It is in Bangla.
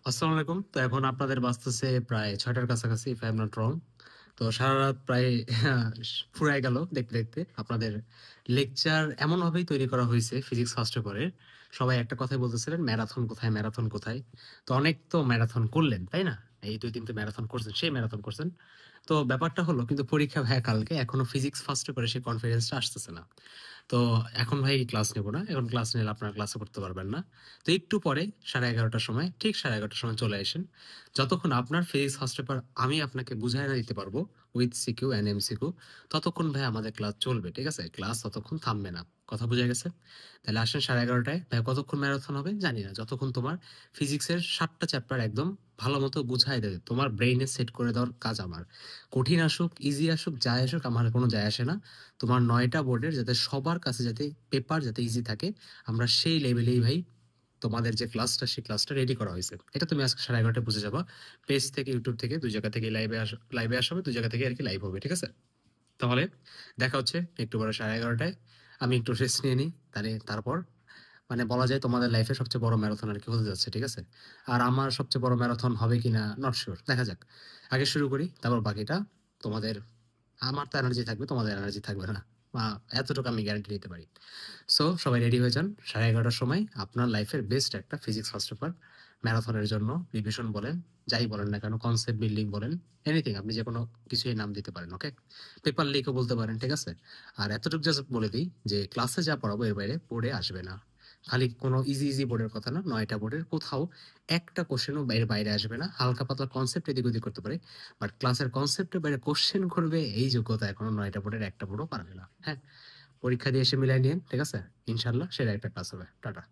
আসসালামু আলাইকুম। তো এখন আপনাদের বাজতেছে প্রায় ৬টার কাছাকাছি if I am not wrong। তো সারারাত প্রায় ফুরায় গেল দেখতে, দেখতে। আপনাদের লেকচার এমনভাবেই তৈরি করা হইছে ফিজিক্স ফার্স্ট পেপারের। সবাই একটা কথাই বলতেছিলেন, "ম্যারাথন কোথায়, ম্যারাথন কোথায়?" তো অনেক তো ম্যারাথন করলেন, তাই না? এই ২-৩ তে ম্যারাথন করছেন, সেই ম্যারাথন করছেন। তো ব্যাপারটা হলো কিন্তু পরীক্ষা ভাইয়া কালকে, এখনো ফিজিক্স ফার্স্ট পেপারে সেই কনফিডেন্সটা আসতেছে না। তো এখন ভাই ক্লাস নেব না। এখন ক্লাস নিলে আপনারা ক্লাসে করতে পারবেন না। তো একটু পরে 11:30 র সময়, ঠিক 11:30 র সময় চলে আইসেন। যতক্ষণ আপনার ফিজিক্স ফার্স্ট পেপার আমি আপনাকে বুঝায় না দিতে পারবো উইথ সিকিউ অ্যান্ড এমসিকিউ, ততক্ষণ ভাই আমাদের ক্লাস চলবে। ঠিক আছে? ক্লাস ততক্ষণ থামবে না। কথা বুঝা গেছে? তাহলে আসেন 11:30টায়। ভাই কতক্ষণ ম্যারাথন হবে? জানি না। যতক্ষণ তোমার ফিজিক্সের ৭ টা চ্যাপ্টার একদম ভালোমতো বুঝায় দেবে। তোমার ব্রেইনে সেট করে দেওয়ার কাজ আমার। কঠিন আসুক, ইজি আসুক, যাই আসুক আমার কোনো যায় আসে না। তোমার ৯ টা বোর্ডের যাতে সবার কাছে যাতে পেপার যাতে ইজি থাকে, আমরা সেই লেভেলেই ভাই তোমাদের যে ক্লাসটা, সেই ক্লাসটা রেডি করা হইছে। এটা তুমি আজকে 11:30টায় বুঝে যাবা। পেজ থেকে, YouTube থেকে ২ জায়গা থেকেই লাইভে আসা হবে। ২ জায়গা থেকে আরকি লাইভ হবে। ঠিক আছে? তাহলে দেখা হচ্ছে একটু পরে 11:30টায়। আমি একটু রেস্ট নিয়ে নিই। তারপর মানে বলা যায় তোমাদের লাইফে সবচেয়ে বড় ম্যারাথন আরকি হতে যাচ্ছে। ঠিক আছে? আর আমার সবচেয়ে বড় ম্যারাথন হবে কিনা নট সিউর। দেখা যাক। আগে শুরু করি, তারপর বাকিটা তোমাদের। আমার তো এনার্জি থাকবে, তোমাদের এনার্জি থাকবে না। আ এতটুকু আমি গ্যারান্টি নিতে পারি। সো সবাই রেডি হয়ে যান। 11:30টার সময় আপনার লাইফের বেস্ট একটা ফিজিক্স ফার্স্ট পেপার ম্যারাথনের জন্য রিভিশন বলেন, যাই বলেন না কেন, কনসেপ্ট বিল্ডিং বলেন, এনিথিং আপনি যেকোনো কিছুই নাম দিতে পারেন। ওকে? পেপার লিকও বলতে পারেন। ঠিক আছে? আর এতটুকু জাস্ট বলে দিই যে ক্লাসে যা পড়াবো এর বাইরে বোর্ডে আসবে না। খালি কোনো ইজি বোর্ডের কথা না। ৯ টা বোর্ডের কোথাও একটা কোয়েশ্চেনও এর বাইরে আসবে না। হালকা পাতলা কনসেপ্ট এদিক ওদিক করতে পারে। বাট ক্লাসের কনসেপ্টের বাইরে কোয়েশ্চেন করবে এই যোগ্যতা এখনো ৯ টা বোর্ডের একটা বোর্ডও পারবে না। হ্যাঁ? পরীক্ষা দিয়ে এসে মিলায় নিয়েন। ঠিক আছে? ইনশাআল্লাহ সেরা একটা ক্লাস হবে। টাটা।